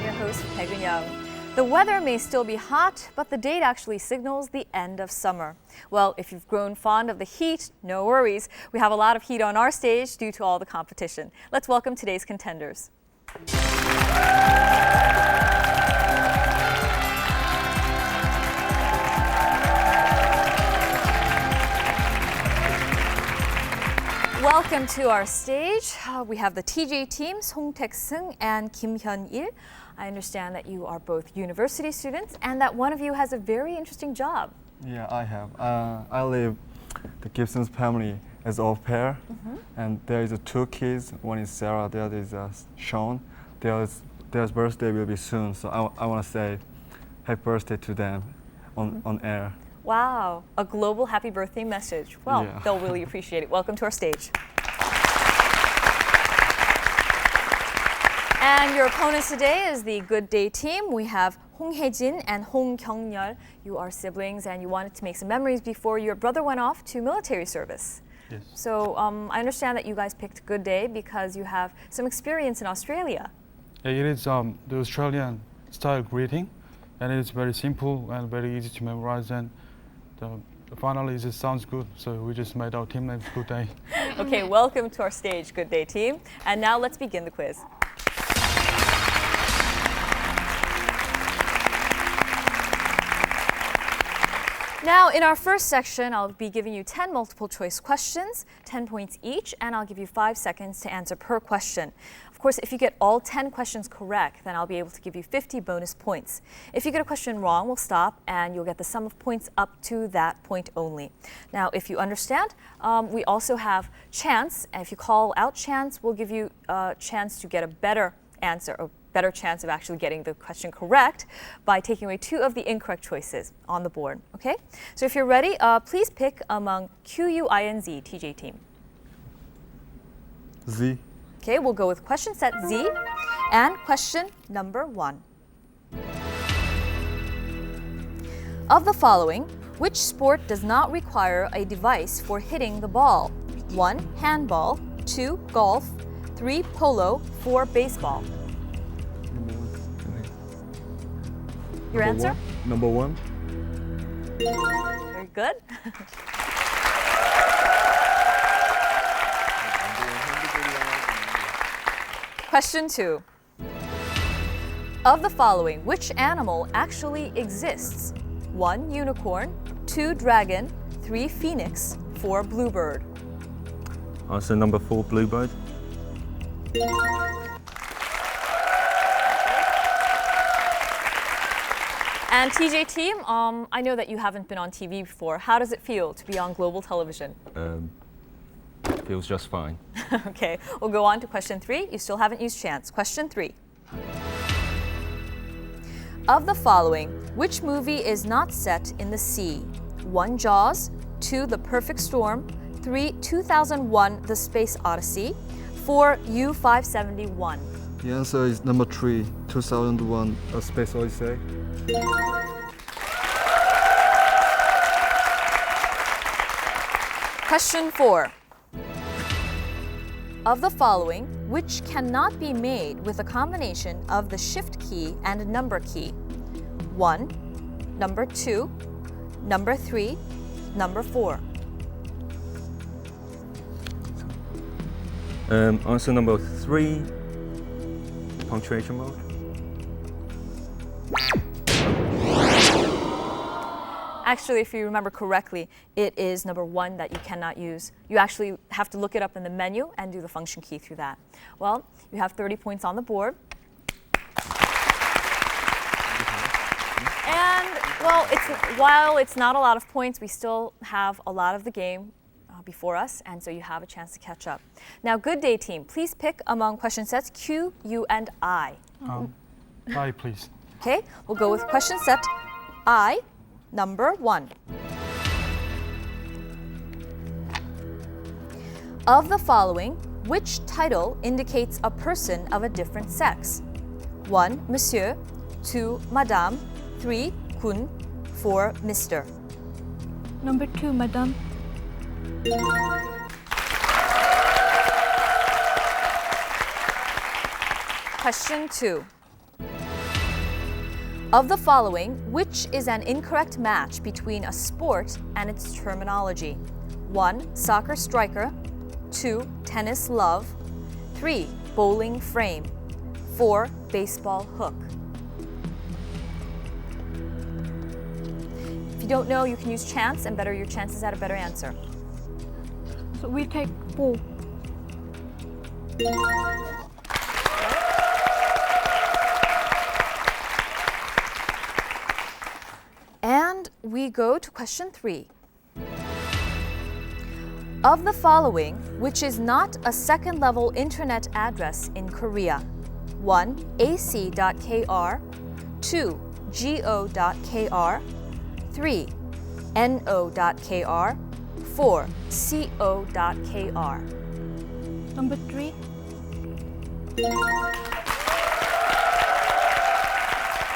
your host, Taegun Young. The weather may still be hot, but the date actually signals the end of summer. Well, if you've grown fond of the heat, no worries. We have a lot of heat on our stage due to all the competition. Let's welcome today's contenders. Welcome to our stage. We have the TJ team, Song Taek-seung and Kim Hyun-il. I understand that you are both university students and that one of you has a very interesting job. Yeah, I have. I live the Gibson's family as au pair, and there is two kids. One is Sarah, the other is Sean. Their birthday will be soon, so I want to say happy birthday to them on air. Wow, a global happy birthday message. Well, Yeah. They'll really appreciate it. Welcome to our stage. And your opponents today is the Good Day team. We have Hong Hae-jin and Hong Kyung-yeol. You are siblings and you wanted to make some memories before your brother went off to military service. Yes. So I understand that you guys picked Good Day because you have some experience in Australia. It is the Australian style greeting, and it is very simple and very easy to memorize. And finally, it just sounds good, so we just made our team name Good Day. Okay, welcome to our stage, Good Day team. And now let's begin the quiz. Now, in our first section, I'll be giving you 10 multiple choice questions, 10 points each, and I'll give you 5 seconds to answer per question. Of course, if you get all 10 questions correct, then I'll be able to give you 50 bonus points. If you get a question wrong, we'll stop and you'll get the sum of points up to that point only. Now, if you understand, we also have chance. And if you call out chance, we'll give you a chance to get a better answer, or better chance of actually getting the question correct by taking away 2 of the incorrect choices on the board, okay? So if you're ready, please pick among Q, U, I, and Z, TJ team. Z. Okay, we'll go with question set Z and question number 1. Of the following, which sport does not require a device for hitting the ball? 1, handball, 2, golf, 3, polo, 4, baseball. Your answer? Number 1. Very good. Question 2. Of the following, which animal actually exists? 1, unicorn, 2, dragon, 3, phoenix, 4, bluebird. Answer number 4, bluebird. And TJ team, I know that you haven't been on TV before. How does it feel to be on global television? Feels just fine. Okay, we'll go on to question 3. You still haven't used chance. Question 3. Of the following, which movie is not set in the sea? 1, Jaws, 2, The Perfect Storm, 3, 2001, The Space Odyssey, 4, U-571. The answer is number 3, 2001, A Space Odyssey. Question 4. Of the following, which cannot be made with a combination of the shift key and number key? 1, number 2, number 3, number 4. Answer number 3, punctuation mark. Actually, if you remember correctly, it is number 1 that you cannot use. You actually have to look it up in the menu and do the function key through that. Well, you have 30 points on the board. And, well, while it's not a lot of points, we still have a lot of the game before us, and so you have a chance to catch up. Now, Good Day team, please pick among question sets Q, U, and I. I, please. Okay, we'll go with question set I. Number 1. Of the following, which title indicates a person of a different sex? 1, Monsieur, 2, Madame, 3, Kun, 4, Mr. Number 2, Madame. Question 2. Of the following, which is an incorrect match between a sport and its terminology? 1. Soccer striker. 2. Tennis love. 3. Bowling frame. 4. Baseball hook. If you don't know, you can use chance and better your chances at a better answer. So we take 4. And we go to question 3. Of the following, which is not a second-level internet address in Korea? 1. ac.kr. 2. go.kr. 3. no.kr. 4. co.kr. Number 3.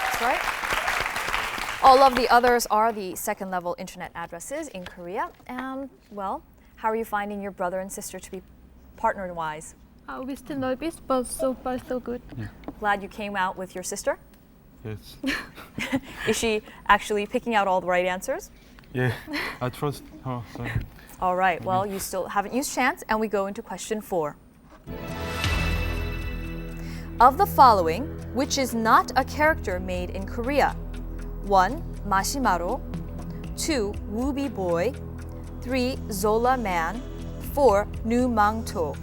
That's right. All of the others are the second-level internet addresses in Korea. And, well, how are you finding your brother and sister to be partner-wise? We still nervous, but so far so good. Glad you came out with your sister? Yes. Is she actually picking out all the right answers? Yeah, I trust her. So. All right, well, you still haven't used chance, and we go into question 4. Of the following, which is not a character made in Korea? 1. Mashimaro. 2. Wooby Boy. 3. Zola Man. 4. Nu Mangto.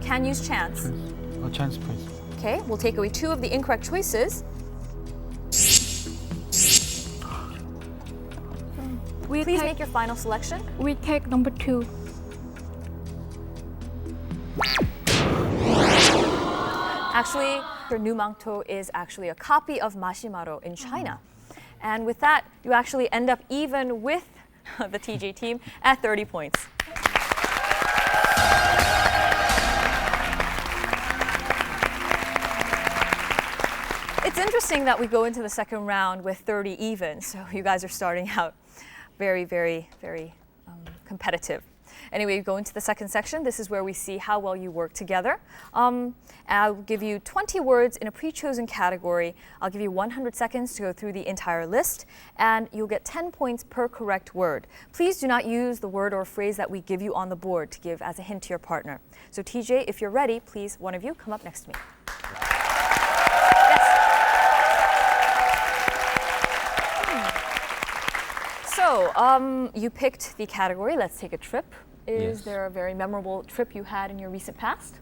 Can use chance. A chance, please. Okay, we'll take away 2 of the incorrect choices. We Please take, make your final selection. we take number 2. Actually, Nu Mangto is actually a copy of Mashimaro in China. And with that, you actually end up even with the TJ team at 30 points. It's interesting that we go into the second round with 30 even, so you guys are starting out very, very, very competitive. Anyway, we go into the second section. This is where we see how well you work together. I'll give you 20 words in a pre-chosen category. I'll give you 100 seconds to go through the entire list, and you'll get 10 points per correct word. Please do not use the word or phrase that we give you on the board to give as a hint to your partner. So TJ, if you're ready, please, one of you, come up next to me. So, you picked the category, let's take a trip. Is Yes. there a very memorable trip you had in your recent past?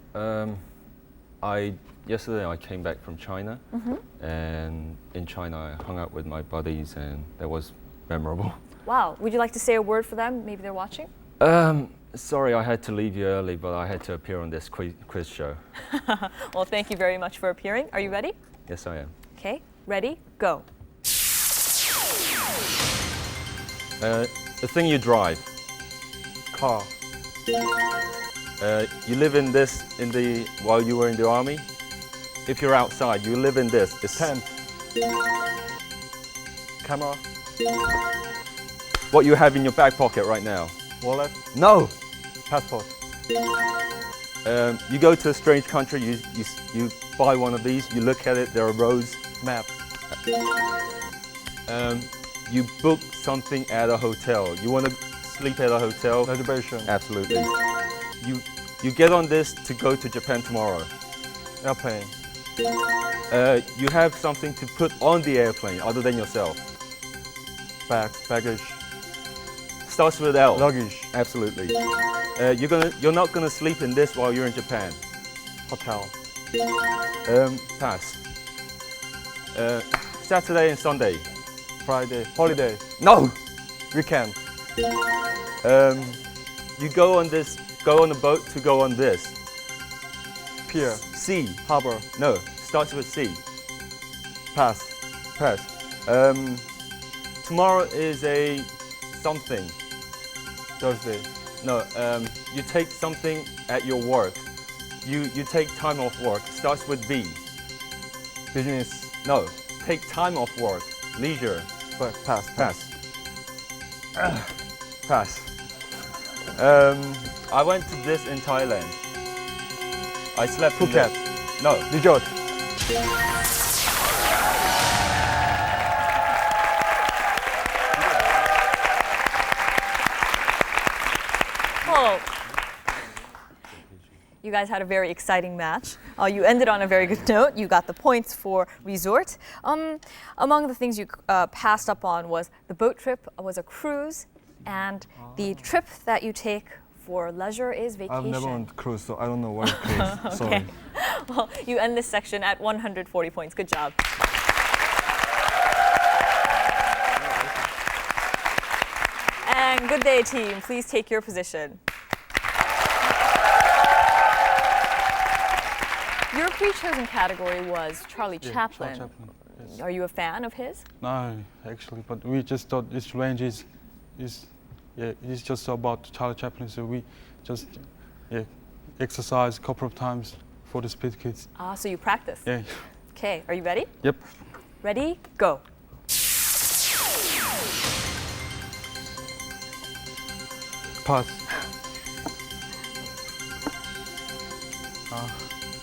Yesterday I came back from China, and in China I hung out with my buddies, and that was memorable. Wow, would you like to say a word for them? Maybe they're watching? Sorry I had to leave you early, but I had to appear on this quiz show. Well, thank you very much for appearing. Are you ready? Yes, I am. Okay, ready, go. The thing you drive. Car. You live in this while you were in the army. If you're outside, you live in this. It's Tent. Camera. what you have in your back pocket right now. Wallet. No. Passport. You go to a strange country. You buy one of these. You look at it. There are roads. Map. You book something at a hotel. You want to sleep at a hotel. Reservation. Absolutely. You get on this to go to Japan tomorrow. Airplane. You have something to put on the airplane other than yourself. Bag. Baggage. Starts with L. Luggage. Absolutely. You're not gonna sleep in this while you're in Japan. Hotel. Pass. Saturday and Sunday. Friday. Holiday. No. Weekend. You go on a boat to go on this. Pier. Sea. Harbor. No. Starts with C. Pass. Pass. Tomorrow is a something. Thursday. No. You take something at your work. You take time off work. Starts with B. Business. No. Take time off work. Leisure. Pass. Pass. Pass. I went to this in Thailand. I slept in Phuket. this. No. Resort. Oh. You guys had a very exciting match. You ended on a very good note. You got the points for resort. Among the things you passed up on was the boat trip was a cruise, and the trip that you take for leisure is vacation. I've never on cruise, so I don't know what is cruise. Sorry. Well, you end this section at 140 points. Good job. And good day, team. Please take your position. Your pre-chosen category was Charlie Chaplin. Charlie Chaplin. Yes. Are you a fan of his? No, actually, but we just thought this range is just about Charlie Chaplin, so we just exercise a couple of times for the Speed Kids. Ah, so you practice. Yeah. Okay, are you ready? Yep. Ready, go. Pass.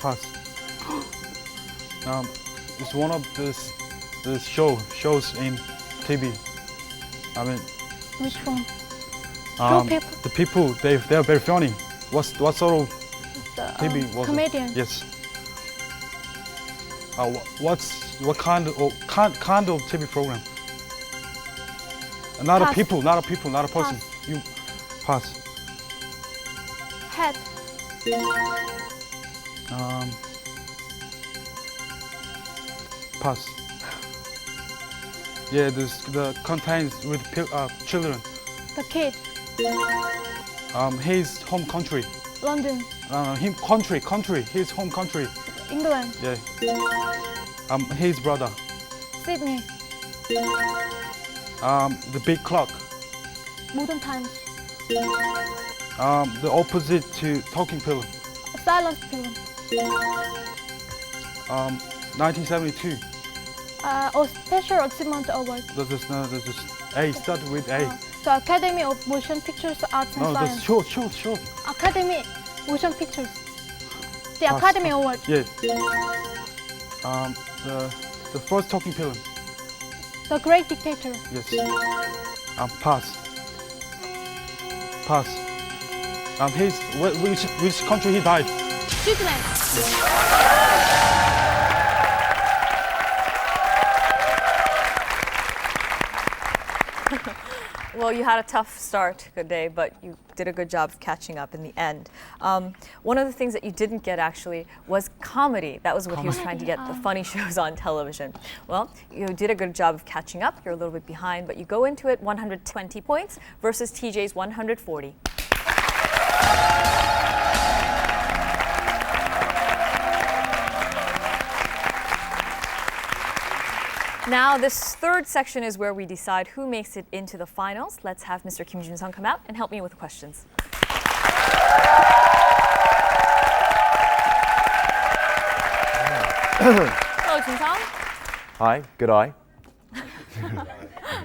Pass. It's one of the shows in TV. I mean, Which one? People. the people they are very funny. What sort of The TV was comedian. it? Yes. What kind of TV program? Not a Pass. people, not a person. Pass. You pass. Head. Pass. Yeah, the contains with children. The kid. His home country. London. Country. His home country. England. Yeah. His brother. Sydney. The big clock. Modern times. The opposite to talking pillow. A silent film. 1972. A special achievement award. That's just A. Start with A. The Academy of Motion Pictures Arts and No, that's Science. short. Academy Motion Pictures. The Pass. Academy Award. Yeah. The first talking pillow. The Great Dictator. Yes. Pass. Which country he died? Switzerland. Well, you had a tough start, good day, but you did a good job of catching up in the end. One of the things that you didn't get actually was comedy. That was what he was trying to get, the funny shows on television. Well, you did a good job of catching up. You're a little bit behind, but you go into it 120 points versus TJ's 140. Now, this third section is where we decide who makes it into the finals. Let's have Mr. Kim Jun-sung come out and help me with the questions. Hello, Jun-sung. Hi, good eye.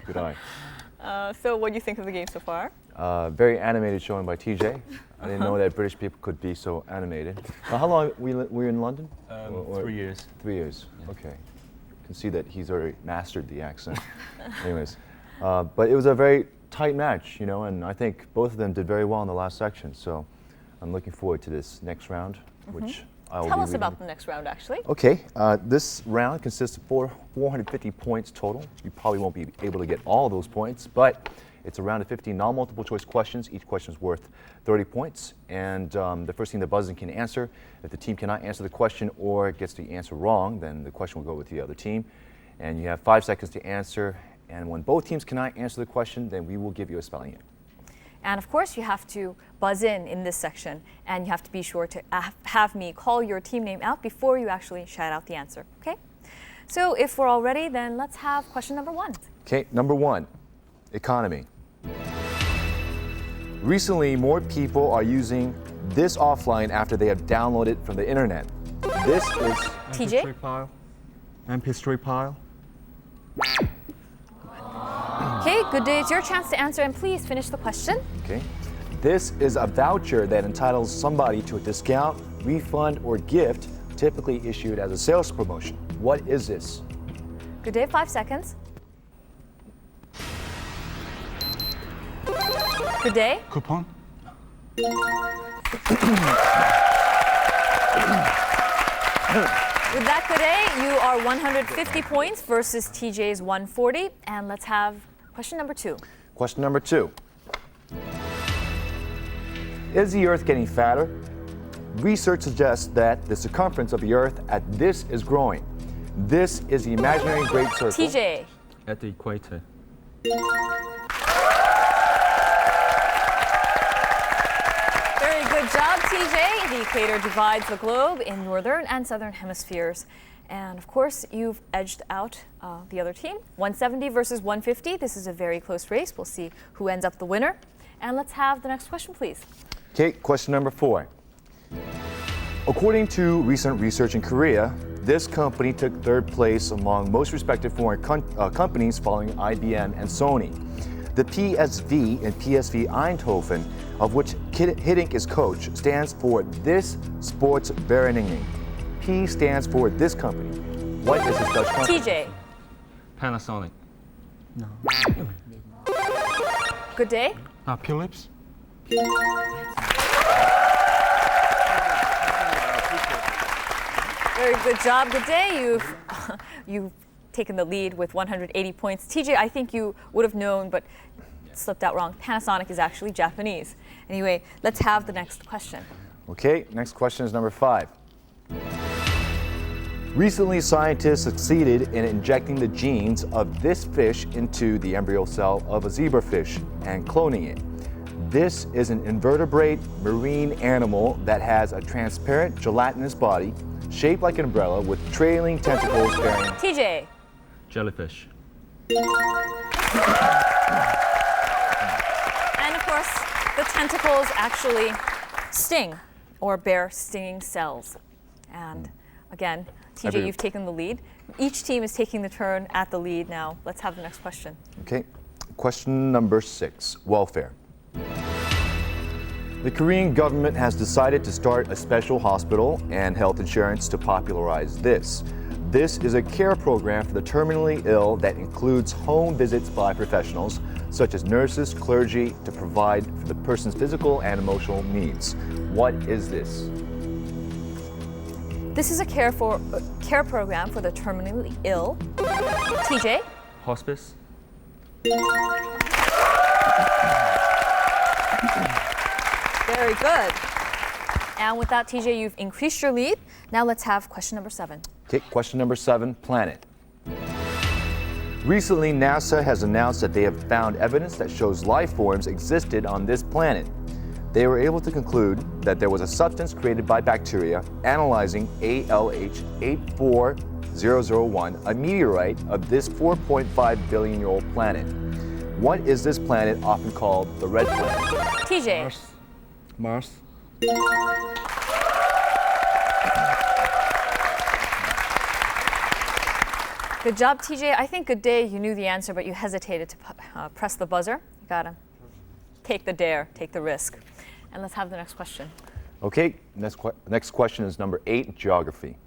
Good eye. So what do you think of the game so far? Very animated showing by TJ. I didn't know that British people could be so animated. How long were you in London? 3 years. 3 years, okay. Can see that he's already mastered the accent. Anyways, but it was a very tight match, you know, and I think both of them did very well in the last section. So I'm looking forward to this next round, which I will Tell be us reading. about the next round, actually. Okay, this round consists of 450 points total. You probably won't be able to get all those points, but it's a round of 15 non-multiple choice questions. Each question is worth 30 points, and the first team that buzzes in can answer. If the team cannot answer the question or gets the answer wrong, then the question will go with the other team. And you have 5 seconds to answer, and when both teams cannot answer the question, then we will give you a spelling hint. And of course, you have to buzz in this section, and you have to be sure to have me call your team name out before you actually shout out the answer, okay? So if we're all ready, then let's have question number 1. Okay, number 1, economy. Recently, more people are using this offline after they have downloaded from the internet. This is TJ? MP3 file. MP3 file. Okay, good day. It's your chance to answer, and please finish the question. okay. This is a voucher that entitles somebody to a discount, refund, or gift typically issued as a sales promotion. What is this? Good day, 5 seconds. Good day. Coupon? With that good day, you are 150 points versus TJ's 140. And let's have question number 2. Question number 2. Is the Earth getting fatter? Research suggests that the circumference of the Earth at this is growing. This is the imaginary great circle. TJ. At the equator. Very good job, TJ. The equator divides the globe in northern and southern hemispheres. And of course, you've edged out the other team. 170 versus 150. This is a very close race. We'll see who ends up the winner. And let's have the next question, please. Okay, question number 4. According to recent research in Korea, this company took 3rd place among most respected foreign companies following IBM and Sony. The PSV in PSV Eindhoven, of which Hiddink is coach, stands for this sports vereniging. P stands for this company. What is this Dutch company? TJ. Panasonic. Good day. Philips? Very good job. Good day. You've taken the lead with 180 points. TJ, I think you would have known, but slipped out wrong. Panasonic is actually Japanese. Anyway, let's have the next question. Okay, next question is number 5. Recently, scientists succeeded in injecting the genes of this fish into the embryo cell of a zebrafish and cloning it. This is an invertebrate marine animal that has a transparent gelatinous body shaped like an umbrella with trailing tentacles bearing. TJ. Jellyfish. And of course, the tentacles actually sting or bear stinging cells. And again, TJ, you've taken the lead. Each team is taking the turn at the lead now. Let's have the next question. Okay, question number 6, welfare. The Korean government has decided to start a special hospital and health insurance to popularize this. This is a care program for the terminally ill that includes home visits by professionals, such as nurses, clergy, to provide for the person's physical and emotional needs. What is this? This is a care program for the terminally ill. TJ. Hospice. Very good. And with that, TJ, you've increased your lead. Now let's have question number 7. Okay, question number 7, planet. Recently, NASA has announced that they have found evidence that shows life forms existed on this planet. They were able to conclude that there was a substance created by bacteria analyzing ALH84001, a meteorite of this 4.5 billion-year-old planet. What is this planet often called the red planet? TJ. Mars. Good job, TJ. I think good day, you knew the answer, but you hesitated to press the buzzer. You gotta take the dare, take the risk. And let's have the next question. Okay, next question is number 8, geography.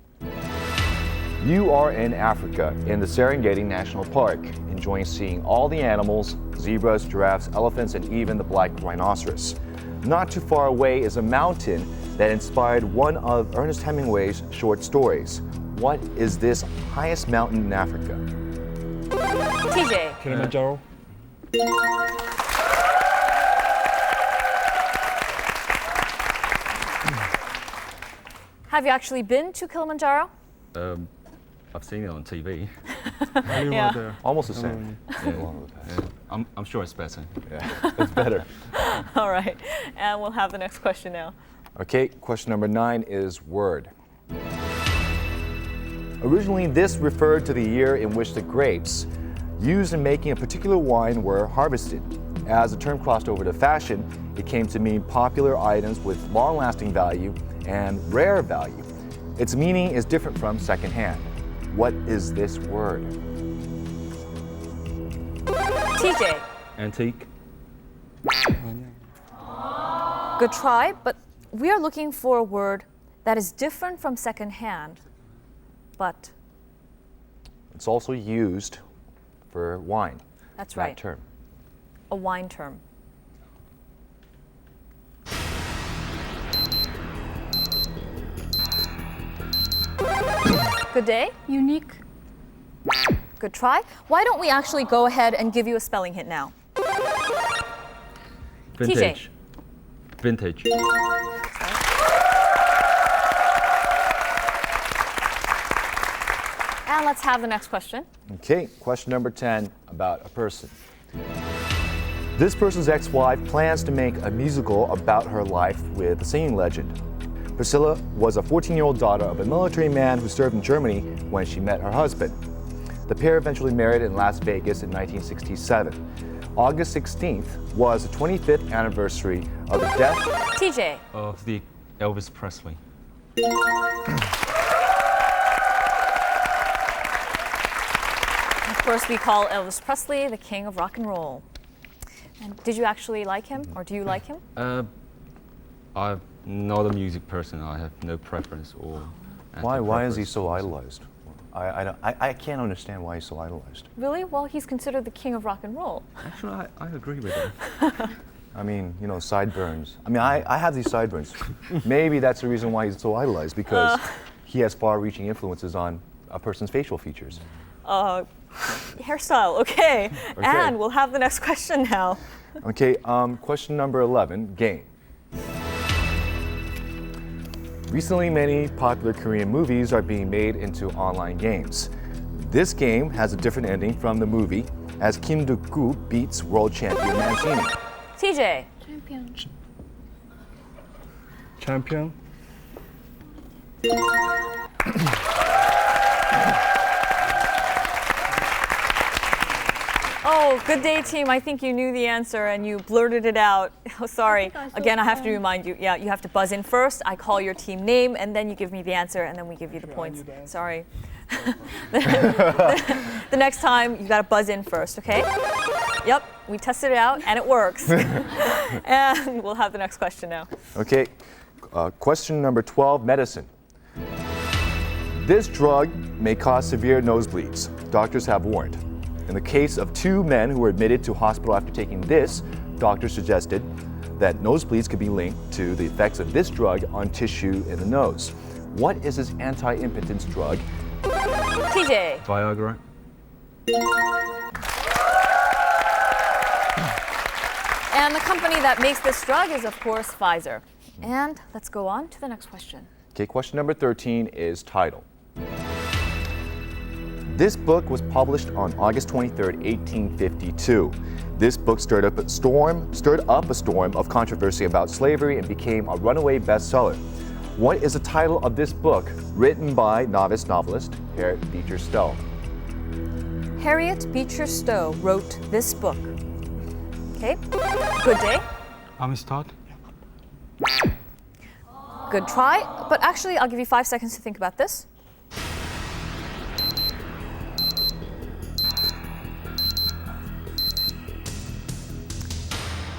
You are in Africa, in the Serengeti National Park, enjoying seeing all the animals, zebras, giraffes, elephants, and even the black rhinoceros. Not too far away is a mountain that inspired one of Ernest Hemingway's short stories. What is this highest mountain in Africa? TJ. Kilimanjaro. Have you actually been to Kilimanjaro? I've seen it on TV. Yeah. There. Almost the same. I'm sure it's better. Yeah, it's better. All right. And we'll have the next question now. Okay, question number 9 is word. Originally, this referred to the year in which the grapes used in making a particular wine were harvested. As the term crossed over to fashion, it came to mean popular items with long-lasting value and rare value. Its meaning is different from secondhand. What is this word? TJ. Antique. Good try, but we are looking for a word that is different from secondhand, but It's also used for wine. that's that right, term. a wine term. Good day. Unique. Good try. Why don't we actually go ahead and give you a spelling hint now? Vintage. Vintage. And let's have the next question. Okay, question number 10 about a person. This person's ex-wife plans to make a musical about her life with a singing legend. Priscilla was a 14-year-old daughter of a military man who served in Germany when she met her husband. The pair eventually married in Las Vegas in 1967. August 16th was the 25th anniversary of the death TJ. Of the Elvis Presley. Of course, we call Elvis Presley the king of rock and roll. And did you actually like him, or do you like him? I'm not a music person. I have no preference or. Why is he anti-preference so towards it. idolized? I can't understand why he's so idolized. Really? Well, he's considered the king of rock and roll. Actually, I agree with him. I mean, you know, sideburns. I mean, I have these sideburns. Maybe that's the reason why he's so idolized, because he has far-reaching influences on a person's facial features. Hairstyle, okay. And we'll have the next question now. Okay, question number 11, game. Recently, many popular Korean movies are being made into online games. This game has a different ending from the movie, as Kim Duk-gu beats world champion Mancini. TJ. Champion. Champion. Oh, good day, team. I think you knew the answer and you blurted it out. Oh, sorry. I saw Again, I have to some. remind you. Yeah, you have to buzz in first. I call your team name, and then you give me the answer, and then we give you the points. Sorry. The next time, you got to buzz in first, okay? Yep, we tested it out, and it works. And we'll have the next question now. Okay, question number 12, medicine. This drug may cause severe nosebleeds, doctors have warned. In the case of two men who were admitted to hospital after taking this, doctors suggested that nosebleeds could be linked to the effects of this drug on tissue in the nose. What is this anti-impotence drug? TJ. Viagra. And the company that makes this drug is, of course, Pfizer. And let's go on to the next question. Okay, question number 13 is title. This book was published on August 23, 1852. This book stirred up a storm of controversy about slavery and became a runaway bestseller. What is the title of this book, written by novice novelist Harriet Beecher Stowe? Harriet Beecher Stowe wrote this book. Okay, good day. Amistad. Good try, but actually I'll give you 5 seconds to think about this.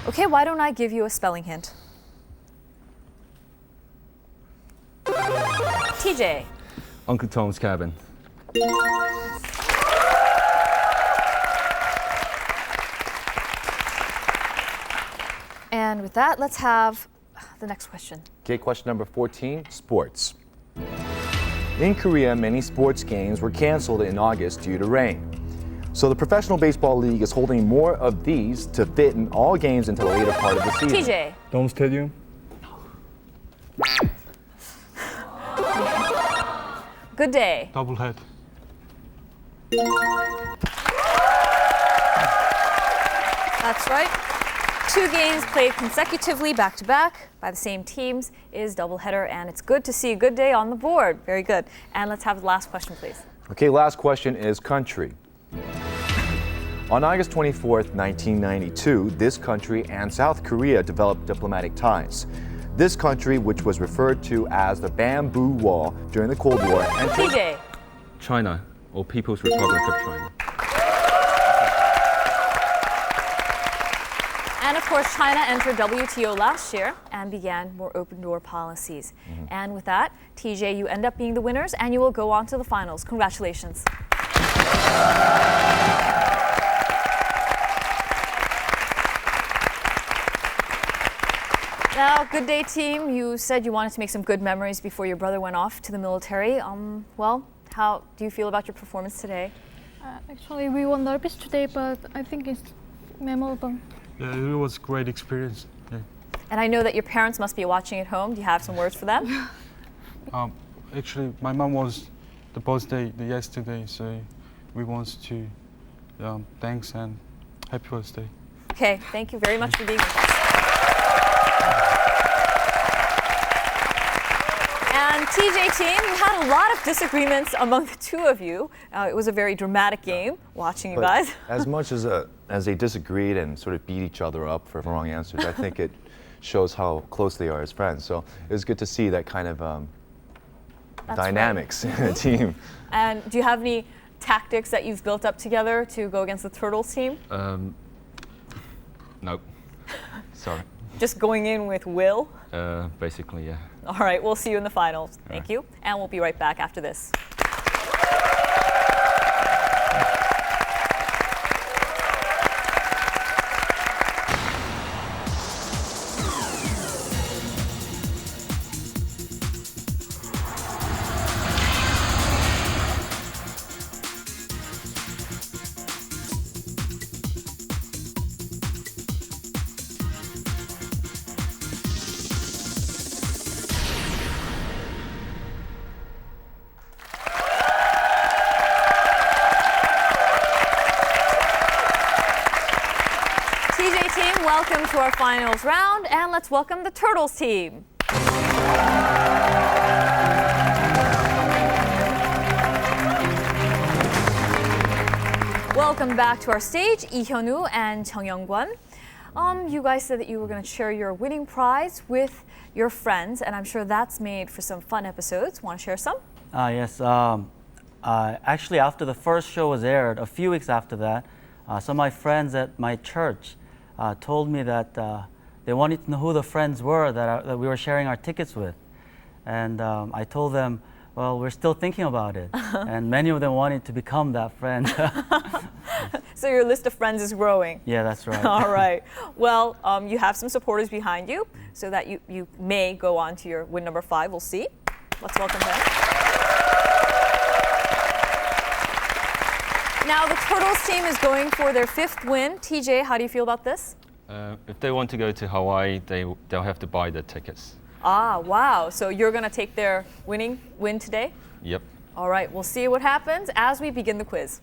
Okay, why don't I give you a spelling hint? TJ. Uncle Tom's Cabin. And with that, let's have the next question. Okay, question number 14, sports. In Korea, many sports games were canceled in August due to rain. So the Professional Baseball League is holding more of these to fit in all games into the later part of the season. TJ. Dome Stadium. Good day. Double head. That's right. 2 games played consecutively back to back by the same teams is doubleheader, and it's good to see a good day on the board. Very good. And let's have the last question, please. Okay, last question is country. On August 24th, 1992, this country and South Korea developed diplomatic ties. This country, which was referred to as the Bamboo Wall during the Cold War, entered TJ. China, or People's Republic of China. And of course, China entered WTO last year and began more open door policies. And with that, TJ, you end up being the winners and you will go on to the finals. Congratulations. Now, good day, team. You said you wanted to make some good memories before your brother went off to the military. Well, how do you feel about your performance today? Actually, we were nervous today, but I think it's memorable. Yeah, it was a great experience. Yeah. And I know that your parents must be watching at home. Do you have some words for them? Actually, my mom was the birthday yesterday, so we want to thanks and happy birthday. Okay, thank you very much for being with us. And TJ team, we had a lot of disagreements among the two of you. It was a very dramatic game watching you But guys. as much as they disagreed and sort of beat each other up for wrong answers, I think it shows how close they are as friends. So it was good to see that kind of That's dynamics in a team. And do you have any tactics that you've built up together to go against the Turtles team? Nope. Sorry. Just going in with will? Basically, yeah. All right, we'll see you in the finals. Thank you. And we'll be right back after this. TJ team, welcome to our finals round, and let's welcome the Turtles team. Welcome back to our stage, Lee Hyun-woo and Chung Young-kwon. You guys said that you were going to share your winning prize with your friends, and I'm sure that's made for some fun episodes. Want to share some? Yes. Actually, after the first show was aired, a few weeks after that, some of my friends at my church told me that they wanted to know who the friends were that we were sharing our tickets with. And I told them, well, we're still thinking about it. And many of them wanted to become that friend. So your list of friends is growing. Yeah, that's right. All right. Well, you have some supporters behind you so that you may go on to your win number 5. We'll see. Let's welcome them. Now the Turtles team is going for their 5th win. TJ, how do you feel about this? If they want to go to Hawaii, they'll have to buy the tickets. Ah, wow. So you're going to take their win today? Yep. All right. We'll see what happens as we begin the quiz.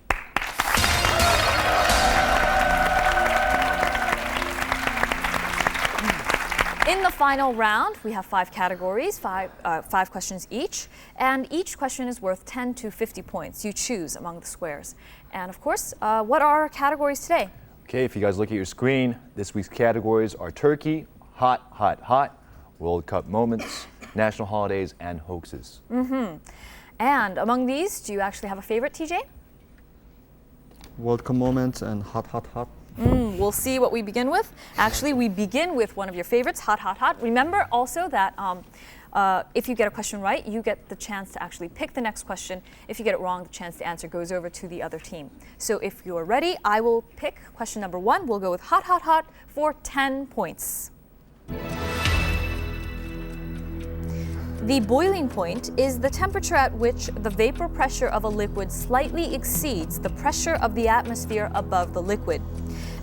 In the final round, we have 5 categories, 5 questions each, and each question is worth 10 to 50 points. You choose among the squares. And of course, what are our categories today? Okay, if you guys look at your screen, this week's categories are Turkey, hot, hot, hot, World Cup moments, national holidays, and hoaxes. And among these, do you actually have a favorite, TJ? World Cup moments and hot, hot, hot. We'll see what we begin with. Actually, we begin with one of your favorites, hot, hot, hot. Remember also that if you get a question right, you get the chance to actually pick the next question. If you get it wrong, the chance to answer goes over to the other team. So if you're ready, I will pick question number 1. We'll go with hot, hot, hot for 10 points. The boiling point is the temperature at which the vapor pressure of a liquid slightly exceeds the pressure of the atmosphere above the liquid.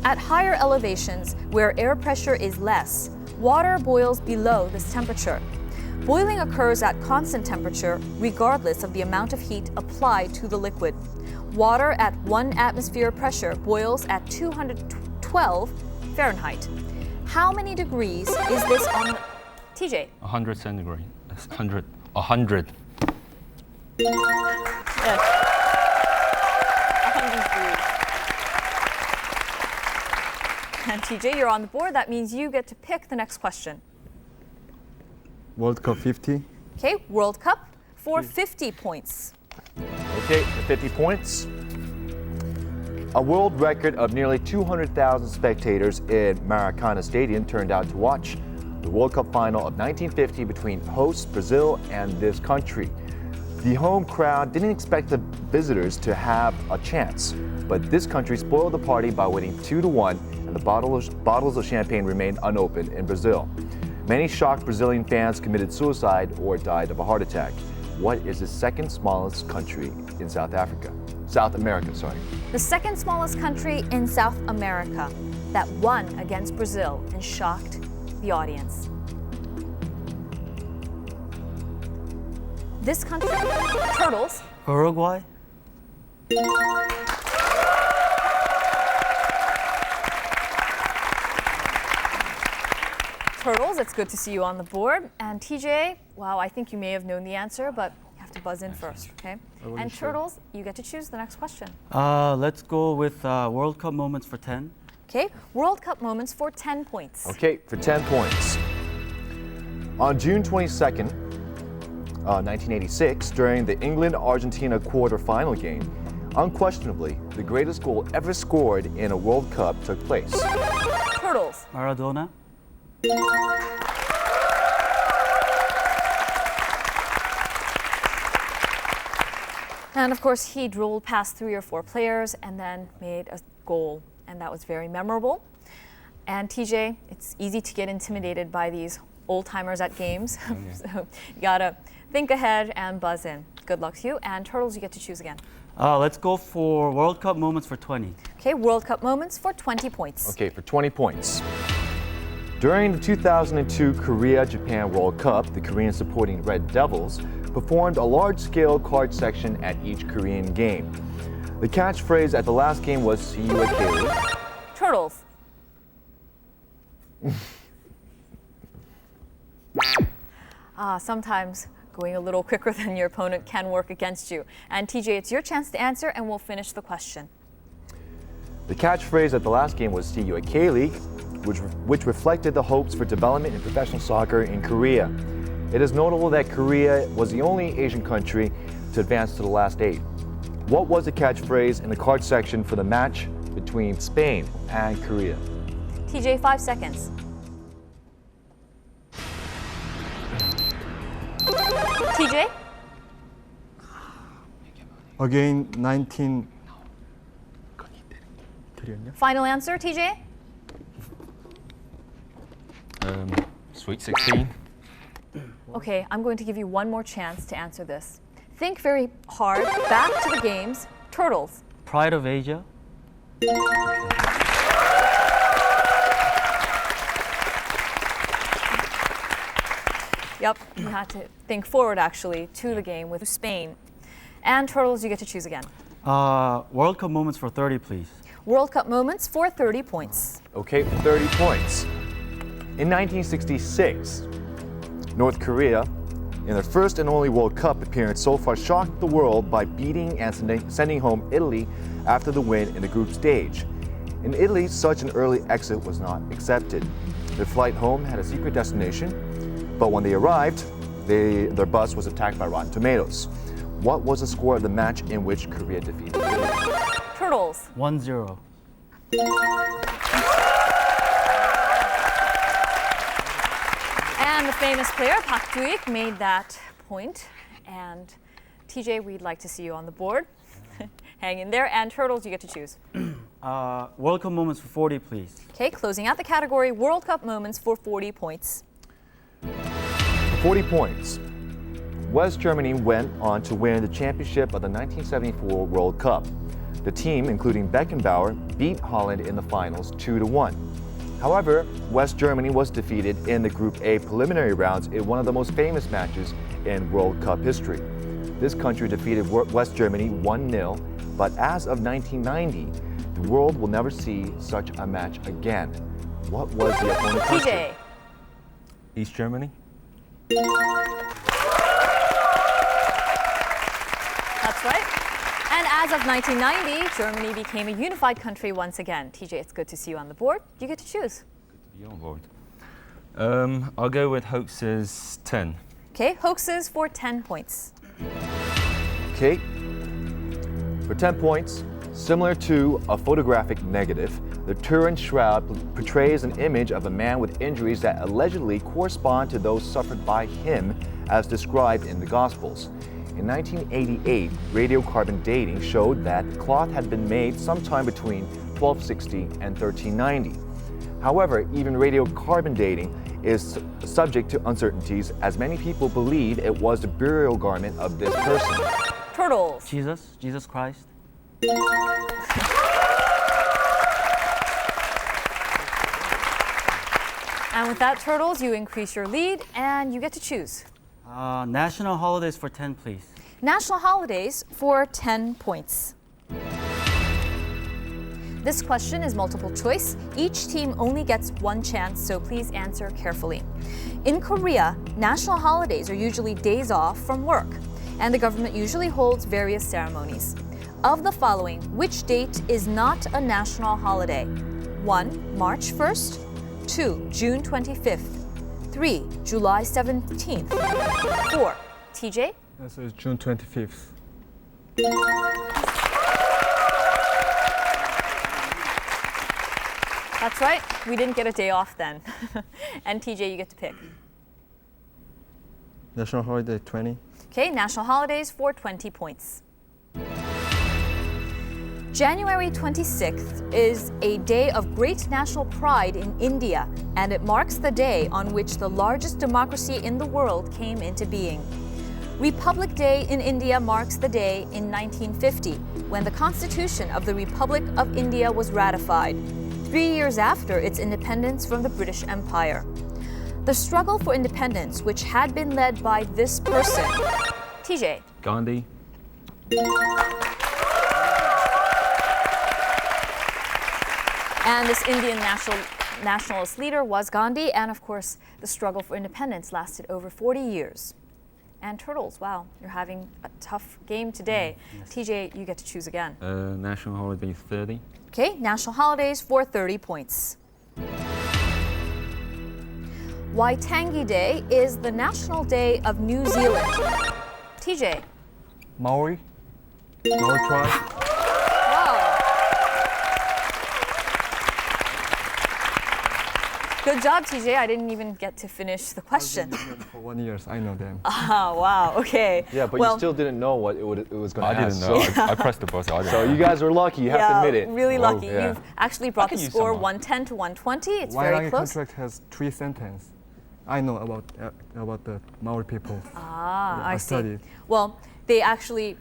At higher elevations, where air pressure is less, water boils below this temperature. Boiling occurs at constant temperature regardless of the amount of heat applied to the liquid. Water at 1 atmosphere pressure boils at 212 Fahrenheit. How many degrees is this on TJ? 100 centigrade. 100. Yes. 100 degrees. And TJ, you're on the board. That means you get to pick the next question. World Cup 50. Okay, World Cup for 50 points. Okay, for 50 points. A world record of nearly 200,000 spectators in Maracana Stadium turned out to watch the World Cup final of 1950 between host Brazil and this country. The home crowd didn't expect the visitors to have a chance, but this country spoiled the party by winning 2-1, and the bottles of champagne remained unopened in Brazil. Many shocked Brazilian fans committed suicide or died of a heart attack. What is the second smallest country in South America, sorry. The second smallest country in South America that won against Brazil and shocked the audience. This country, turtles. Uruguay? Turtles, it's good to see you on the board. And TJ, wow, I think you may have known the answer, but you have to buzz in first, okay? And turtles, you get to choose the next question. Let's go with World Cup moments for 10. Okay, World Cup moments for 10 points. Okay, for 10 points. On June 22nd, 1986, during the England-Argentina quarterfinal game, unquestionably, the greatest goal ever scored in a World Cup took place. Turtles. Maradona? And of course, he dribbled past 3 or 4 players and then made a goal, and that was very memorable. And TJ, it's easy to get intimidated by these old-timers at games, so you gotta think ahead and buzz in. Good luck to you. And Turtles, you get to choose again. Let's go for World Cup moments for 20. Okay, World Cup moments for 20 points. Okay, for 20 points. During the 2002 Korea-Japan World Cup, the Korean supporting Red Devils performed a large-scale card section at each Korean game. The catchphrase at the last game was "See you at Kaylee." Turtles. Sometimes going a little quicker than your opponent can work against you. And TJ, it's your chance to answer, and we'll finish the question. The catchphrase at the last game was "See you at Kaylee," which reflected the hopes for development in professional soccer in Korea. It is notable that Korea was the only Asian country to advance to the last 8. What was the catchphrase in the card section for the match between Spain and Korea? TJ, 5 seconds. TJ? Again, 19. Final answer, TJ? Sweet 16. Okay, I'm going to give you one more chance to answer this. Think very hard. Back to the games. Turtles. Pride of Asia? Yep, you had to think forward actually to the game with Spain. And Turtles, you get to choose again. World Cup moments for 30, please. World Cup moments for 30 points. Okay, 30 points. In 1966, North Korea, in their first and only World Cup appearance so far, shocked the world by beating and sending home Italy after the win in the group stage. In Italy, such an early exit was not accepted. Their flight home had a secret destination, but when they arrived, their bus was attacked by Rotten Tomatoes. What was the score of the match in which Korea defeated Italy? Turtles. 1-0. And the famous player, Park Doo-ik, made that point. And TJ, we'd like to see you on the board. Hang in there. And Turtles, you get to choose. World Cup moments for 40, please. Okay, closing out the category, World Cup moments for 40 points. For 40 points, West Germany went on to win the championship of the 1974 World Cup. The team, including Beckenbauer, beat Holland in the finals 2-1. However, West Germany was defeated in the Group A preliminary rounds in one of the most famous matches in World Cup history. This country defeated West Germany 1-0, but as of 1990, the world will never see such a match again. What was the opponent country? TJ. East Germany. That's right. And as of 1990, Germany became a unified country once again. TJ, it's good to see you on the board. You get to choose. Good to be on board. I'll go with Hoaxes 10. Okay, Hoaxes for 10 points. Okay. For 10 points, Similar to a photographic negative, the Turin Shroud portrays an image of a man with injuries that allegedly correspond to those suffered by him as described in the Gospels. In 1988, radiocarbon dating showed that the cloth had been made sometime between 1260 and 1390. However, even radiocarbon dating is subject to uncertainties, as many people believe it was the burial garment of this person. Turtles. Jesus Christ. And with that, Turtles, you increase your lead and you get to choose. National holidays for 10, please. National holidays for 10 points. This question is multiple choice. Each team only gets one chance, so please answer carefully. In Korea, national holidays are usually days off from work, and the government usually holds various ceremonies. Of the following, which date is not a national holiday? 1. March 1st, 2. June 25th, 3. July 17th, 4. TJ? So it's June 25th. That's right, we didn't get a day off then. And TJ, you get to pick. National holiday 20. Okay, national holidays for 20 points. January 26th is a day of great national pride in India, and it marks the day on which the largest democracy in the world came into being. Republic Day in India marks the day in 1950, when the Constitution of the Republic of India was ratified, 3 years after its independence from the British Empire. The struggle for independence, which had been led by this person, TJ. Gandhi. And this Indian nationalist leader was Gandhi, and of course, the struggle for independence lasted over 40 years. And Turtles, wow, you're having a tough game today. Yes. TJ, you get to choose again. National holiday 30. Okay, national holidays for 30 points. Waitangi Day is the national day of New Zealand. TJ. Maori tribe. Wow. Good job, TJ. I didn't even get to finish the question. For 1 year, I know them. Ah, wow, okay. Yeah, but Well, you still didn't know what it was going I to ask. didn't know. So, I pressed the buzzer. I didn't so know. you guys are lucky. You have to admit it. Really Whoa. lucky. Yeah. You've actually brought the can use score someone. 110 to 120. It's very Waitangi close. contract has 3 sentences. I know about the Maori people. Ah, Yeah, I I see. studied. Well, they actually,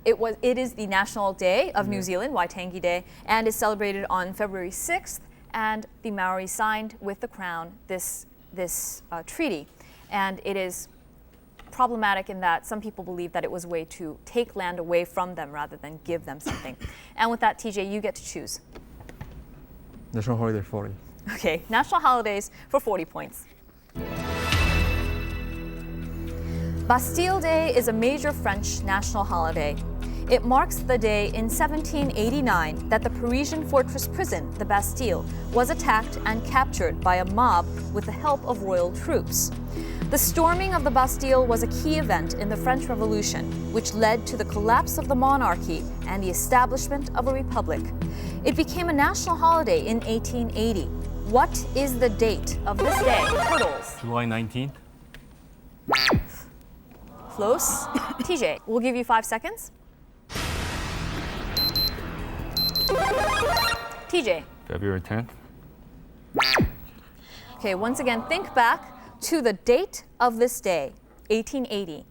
it is the National Day of New Zealand, Waitangi Day, and is celebrated on February 6th. And the Maori signed with the Crown this treaty, and it is problematic in that some people believe that it was a way to take land away from them rather than give them something. And with that, TJ, you get to choose. National holiday 40. Okay, national holidays for 40 points. Bastille Day is a major French national holiday. It marks the day in 1789 that the Parisian fortress prison, the Bastille, was attacked and captured by a mob with the help of royal troops. The storming of the Bastille was a key event in the French Revolution, which led to the collapse of the monarchy and the establishment of a republic. It became a national holiday in 1880. What is the date of this day? Turtles. July 19th. Close. TJ, we'll give you 5 seconds. TJ. February 10th. Okay, once again, think back to the date of this day, 1880.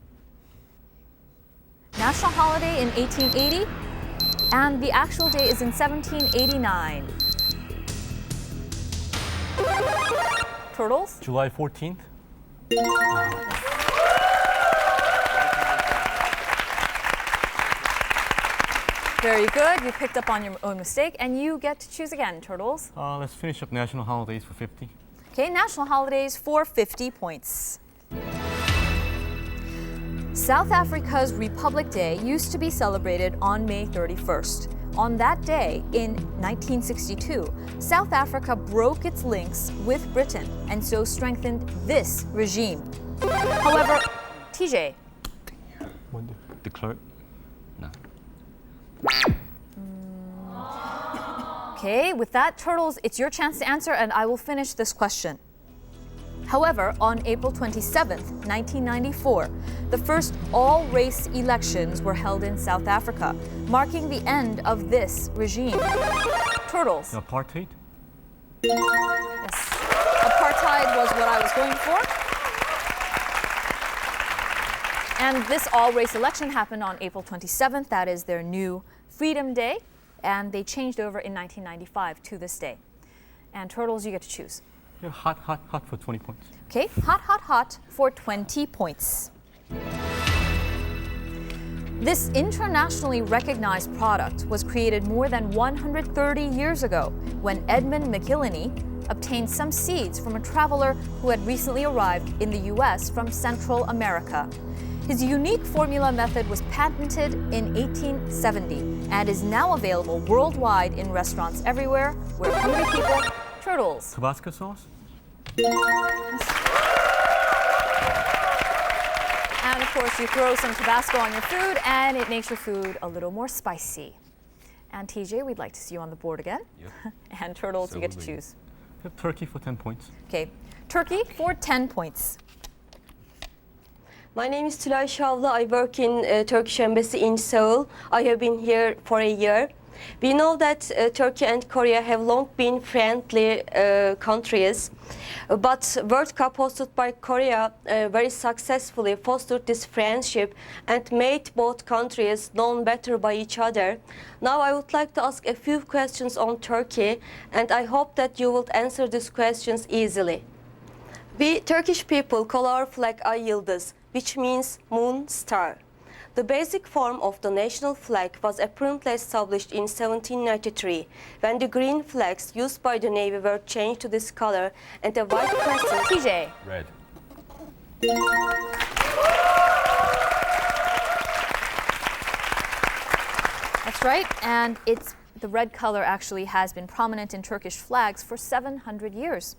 National holiday in 1880, and the actual day is in 1789. Turtles? July 14th. Very good. You picked up on your own mistake, and you get to choose again, Turtles. Let's finish up national holidays for 50. Okay, national holidays for 50 points. South Africa's Republic Day used to be celebrated on May 31st. On that day, in 1962, South Africa broke its links with Britain and so strengthened this regime. However, TJ. De Klerk? No. Okay, with that, Turtles, it's your chance to answer, and I will finish this question. However, on April 27th, 1994, the first all-race elections were held in South Africa, marking the end of this regime. Turtles. Apartheid? Yes. Apartheid was what I was going for. And this all-race election happened on April 27th. That is their new Freedom Day. And they changed over in 1995 to this day. And Turtles, you get to choose. Yeah, hot for 20 points. Okay, hot for 20 points. This internationally recognized product was created more than 130 years ago when Edmund McIlhenny obtained some seeds from a traveler who had recently arrived in the US from Central America. His unique formula method was patented in 1870 and is now available worldwide in restaurants everywhere where hungry people, Turtles. Tabasco sauce? And of course, you throw some Tabasco on your food and it makes your food a little more spicy. And TJ, we'd like to see you on the board again. Yep. And Turtles, you get to Absolutely. choose. Yeah, turkey for 10 points. Okay, turkey for 10 points. My name is Tülay Şavlı. I work in Turkish Embassy in Seoul. I have been here for a year. We know that Turkey and Korea have long been friendly countries, but World Cup hosted by Korea very successfully fostered this friendship and made both countries known better by each other. Now I would like to ask a few questions on Turkey, and I hope that you will answer these questions easily. We Turkish people call our flag Ay Yıldız, which means moon star. The basic form of the national flag was apparently established in 1793, when the green flags used by the Navy were changed to this color and a white crescent. TJ. Red. That's right, and the red color actually has been prominent in Turkish flags for 700 years.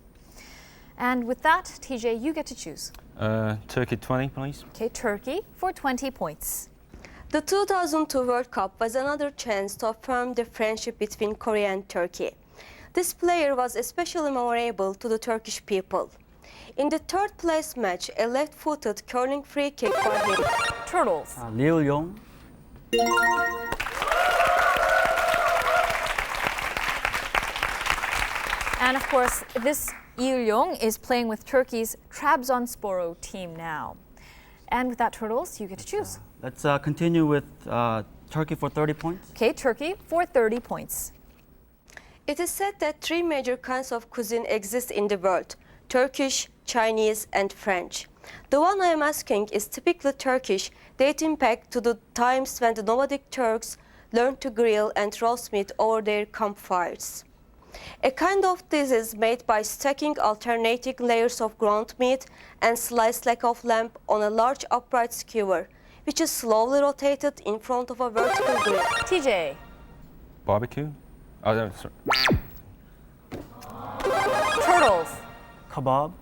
And with that, TJ, you get to choose. Turkey 20, please. Okay, Turkey for 20 points. The 2002 World Cup was another chance to affirm the friendship between Korea and Turkey. This player was especially memorable to the Turkish people. In the third place match, a left-footed curling free kick for him. Turtles. Liu Yong. And of course, this Il-yong is playing with Turkey's Trabzonspor team now. And with that, Turtles, you get to choose. Let's continue with Turkey for 30 points. Okay, Turkey for 30 points. It is said that three major kinds of cuisine exist in the world: Turkish, Chinese, and French. The one I am asking is typically Turkish, dating back to the times when the nomadic Turks learned to grill and roast meat over their campfires. A kind of this is made by stacking alternating layers of ground meat and sliced leg of lamb on a large upright skewer, which is slowly rotated in front of a vertical grill. TJ. Barbecue? Oh, no, sorry. Turtles. Kebab.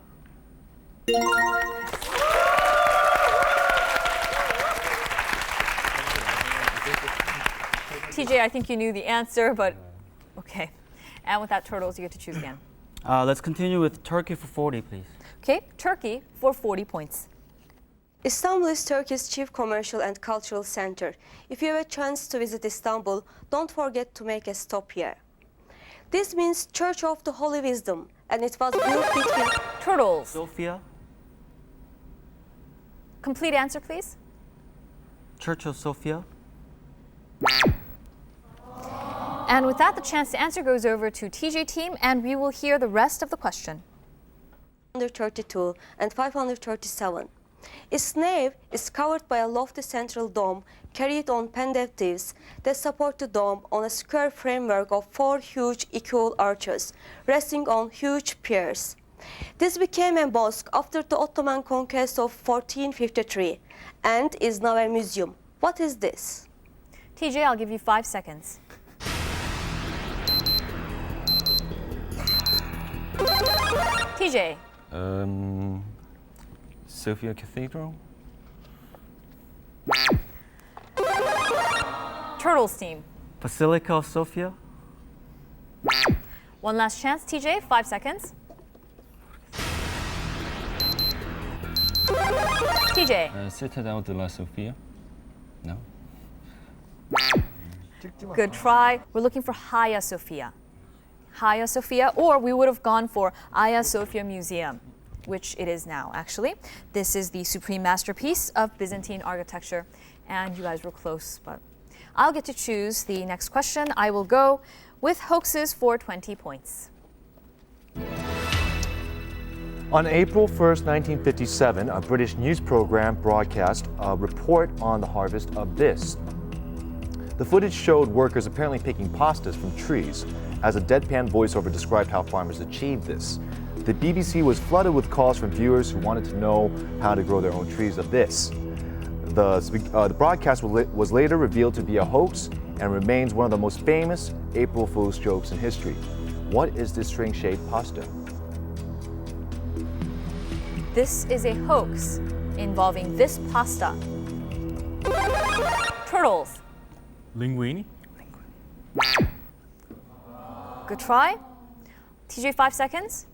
TJ, I think you knew the answer, but okay. And with that, Turtles, you get to choose again. Let's continue with Turkey for 40, please. Okay, Turkey for 40 points. Istanbul is Turkey's chief commercial and cultural center. If you have a chance to visit Istanbul, don't forget to make a stop here. This means Church of the Holy Wisdom, and it was built between Turtles. Sofia. Complete answer, please. Church of Sofia. And with that, the chance to answer goes over to TJ team, and we will hear the rest of the question. 532 and 537. Its nave is covered by a lofty central dome carried on pendentives that support the dome on a square framework of 4 huge equal arches resting on huge piers. This became a mosque after the Ottoman conquest of 1453 and is now a museum. What is this? TJ, I'll give you 5 seconds. TJ. Sophia Cathedral? Turtles team. Basilica of Sophia. One last chance, TJ, 5 seconds. TJ. Citadel de la Sofia? No? Good try. We're looking for Hagia Sophia. Hagia Sophia, or we would have gone for Hagia Sophia Museum, which it is now, actually. This is the supreme masterpiece of Byzantine architecture, and you guys were close, but I'll get to choose the next question. I will go with hoaxes for 20 points. On April 1st, 1957, a British news program broadcast a report on the harvest of this. The footage showed workers apparently picking pastas from trees, as a deadpan voiceover described how farmers achieved this. The BBC was flooded with calls from viewers who wanted to know how to grow their own trees of this. The broadcast was later revealed to be a hoax and remains one of the most famous April Fool's jokes in history. What is this string-shaped pasta? This is a hoax involving this pasta. Turtles. Linguine. Good try. TJ, 5 seconds.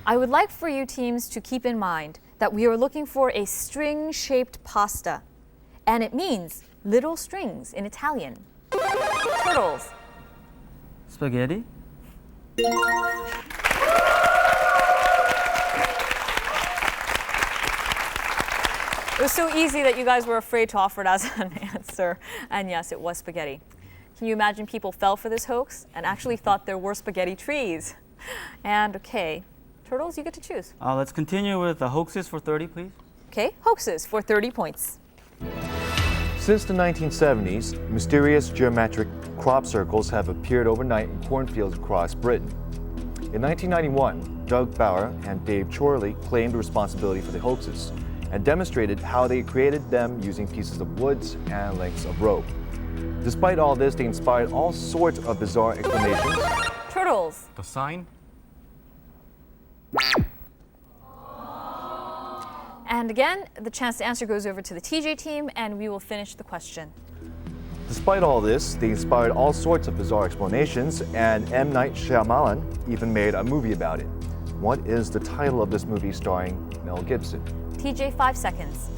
I would like for you teams to keep in mind that we are looking for a string-shaped pasta, and it means little strings in Italian. Turtles. Spaghetti. It was so easy that you guys were afraid to offer it as an answer. And yes, it was spaghetti. Can you imagine people fell for this hoax and actually thought there were spaghetti trees? And okay, Turtles, you get to choose. Let's continue with the hoaxes for 30, please. Okay, hoaxes for 30 points. Since the 1970s, mysterious geometric crop circles have appeared overnight in cornfields across Britain. In 1991, Doug Bauer and Dave Chorley claimed responsibility for the hoaxes and demonstrated how they created them using pieces of woods and lengths of rope. Despite all this, they inspired all sorts of bizarre explanations. Turtles. The sign. And again, the chance to answer goes over to the TJ team, and we will finish the question. Despite all this, they inspired all sorts of bizarre explanations, and M. Night Shyamalan even made a movie about it. What is the title of this movie starring Mel Gibson? TJ, 5 seconds.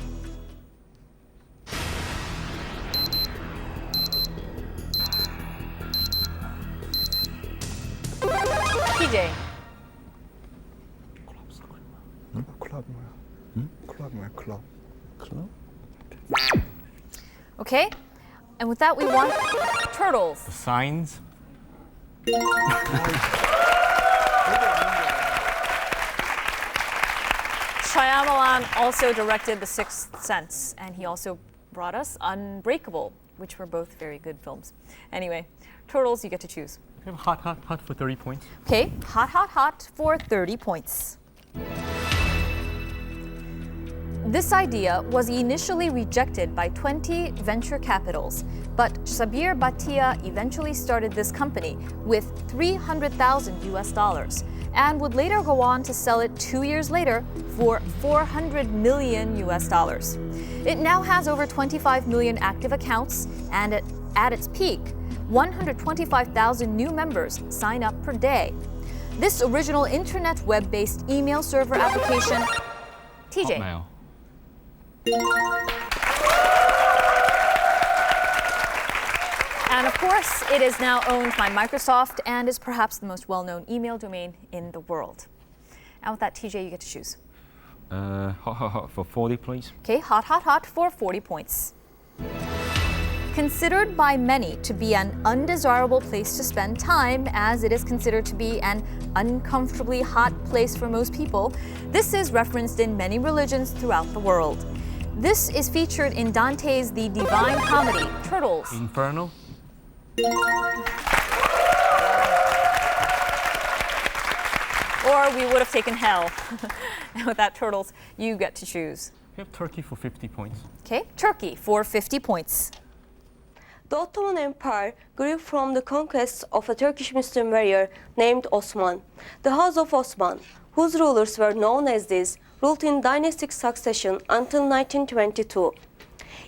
TJ. Okay, and with that we want Turtles. The signs. Shyamalan also directed The Sixth Sense, and he also brought us Unbreakable, which were both very good films. Anyway, Turtles, you get to choose. We have hot, hot, hot for 30 points. Okay, hot, hot, hot for 30 points. This idea was initially rejected by 20 venture capitals, but Sabir Bhatia eventually started this company with $300,000 US and would later go on to sell it 2 years later for $400 million US. It now has over 25 million active accounts, and at its peak, 125,000 new members sign up per day. This original internet web-based email server application, TJ. Hotmail. And of course, it is now owned by Microsoft and is perhaps the most well-known email domain in the world. And with that, TJ, you get to choose. Hot, hot, hot for 40, please. Okay, hot, hot, hot for 40 points. Considered by many to be an undesirable place to spend time, as it is considered to be an uncomfortably hot place for most people, this is referenced in many religions throughout the world. This is featured in Dante's The Divine Comedy, Turtles. Inferno. Or we would have taken hell. And with that, Turtles, you get to choose. We have Turkey for 50 points. Okay, Turkey for 50 points. The Ottoman Empire grew from the conquests of a Turkish Muslim warrior named Osman. The House of Osman, whose rulers were known as this, ruled in dynastic succession until 1922.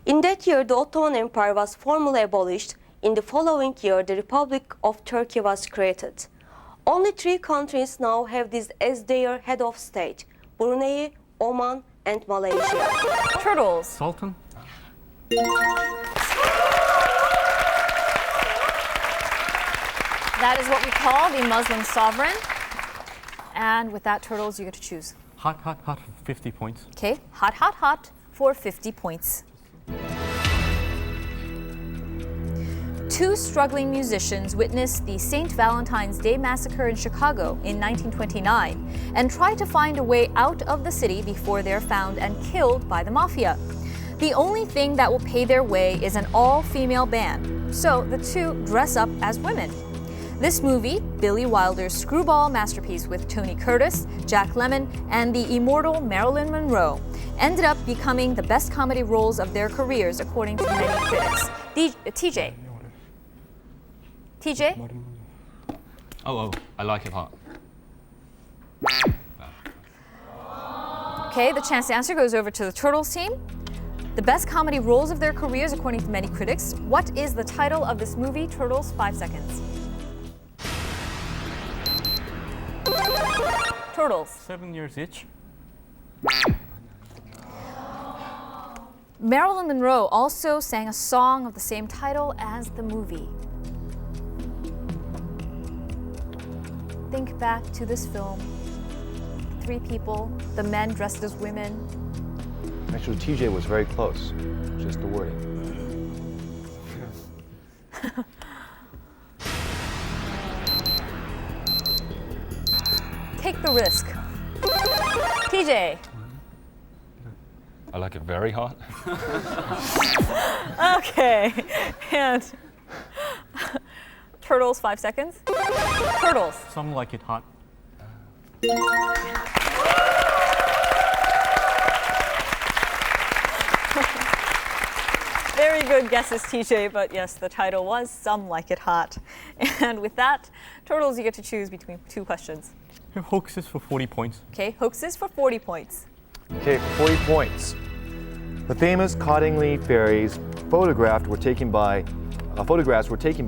In that year, the Ottoman Empire was formally abolished. In the following year, the Republic of Turkey was created. Only 3 countries now have this as their head of state: Brunei, Oman, and Malaysia. Turtles. Sultan. That is what we call the Muslim sovereign. And with that, Turtles, you get to choose. Hot, hot, hot, 50 points. Okay, hot, hot, hot for 50 points. 2 struggling musicians witnessed the St. Valentine's Day Massacre in Chicago in 1929 and try to find a way out of the city before they're found and killed by the mafia. The only thing that will pay their way is an all-female band, so the 2 dress up as women. This movie, Billy Wilder's screwball masterpiece with Tony Curtis, Jack Lemmon, and the immortal Marilyn Monroe, ended up becoming the best comedy roles of their careers according to many critics. TJ? Oh, I like it hot. Okay, the chance to answer goes over to the Turtles team. The best comedy roles of their careers according to many critics. What is the title of this movie? Turtles, 5 seconds. Turtles. 7 years each. Marilyn Monroe also sang a song of the same title as the movie. Think back to this film. 3 people, the men dressed as women. Actually, TJ was very close, just the wording. Take the risk. TJ. I like it very hot. Okay, and Turtles, 5 seconds. Turtles. Some like it hot. Very good guesses, TJ, but yes, the title was Some Like It Hot. And with that, Turtles, you get to choose between 2 questions. Hoaxes for 40 points. Okay, hoaxes for 40 points. Okay, for 40 points. The famous Cottingley ferries photographs were taken by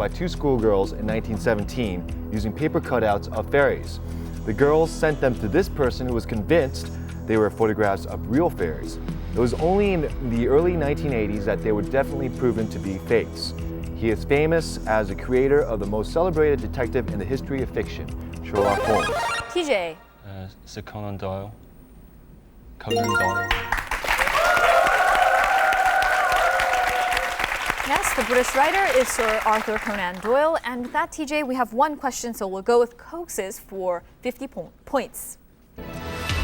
2 schoolgirls in 1917 using paper cutouts of ferries. The girls sent them to this person who was convinced they were photographs of real ferries. It was only in the early 1980s that they were definitely proven to be fakes. He is famous as the creator of the most celebrated detective in the history of fiction, Sherlock Holmes. TJ. Sir Conan Doyle. Conan Doyle. Yes, the British writer is Sir Arthur Conan Doyle. And with that, TJ, we have 1 question, so we'll go with hoaxes for 50 points.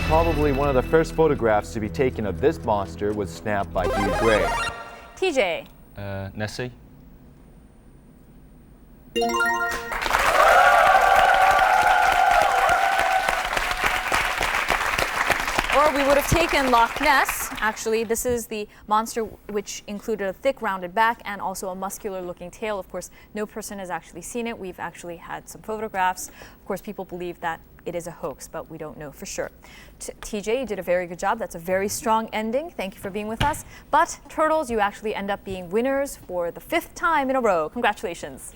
Probably one of the first photographs to be taken of this monster was snapped by Hugh Gray. TJ. Nessie. Or we would have taken Loch Ness. Actually, this is the monster which included a thick rounded back and also a muscular looking tail. Of course, no person has actually seen it. We've actually had some photographs. Of course, people believe that it is a hoax, but we don't know for sure. TJ, you did a very good job. That's a very strong ending. Thank you for being with us. But Turtles, you actually end up being winners for the 5th time in a row. Congratulations.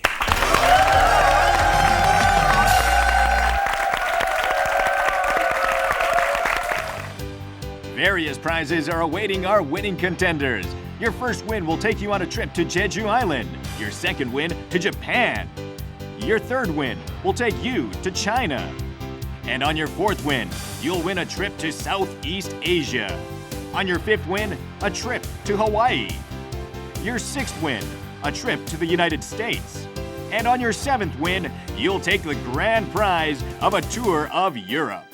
Various prizes are awaiting our winning contenders. Your first win will take you on a trip to Jeju Island. Your second win to Japan. Your third win will take you to China. And on your 4th win, you'll win a trip to Southeast Asia. On your 5th win, a trip to Hawaii. Your 6th win, a trip to the United States. And on your 7th win, you'll take the grand prize of a tour of Europe.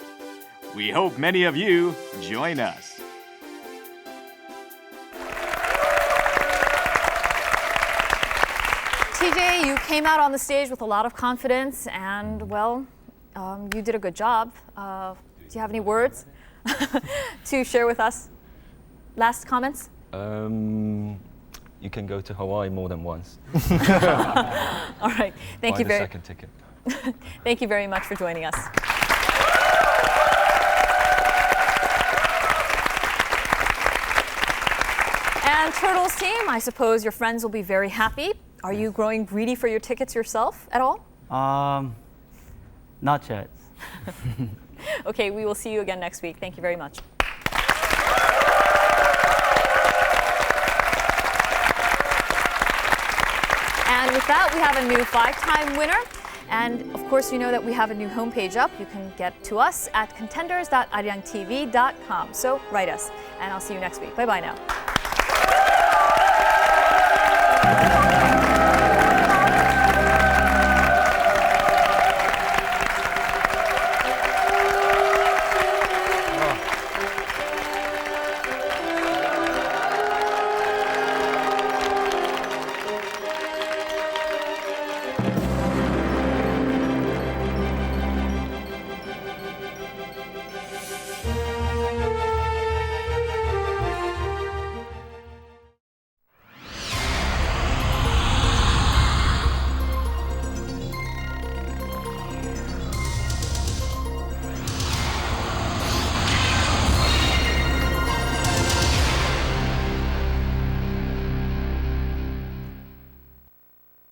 We hope many of you join us. TJ, you came out on the stage with a lot of confidence and, well, you did a good job. Do you have any words to share with us? Last comments? you can go to Hawaii more than once. All right. Thank Buy you the very second ticket. Thank you very much for joining us. And Turtles team, I suppose your friends will be very happy. Are you growing greedy for your tickets yourself at all? Not yet. Okay, we will see you again next week. Thank you very much. And with that, we have a new 5-time winner. And of course, you know that we have a new homepage up. You can get to us at contenders.arirangtv.com. So write us, and I'll see you next week. Bye-bye now.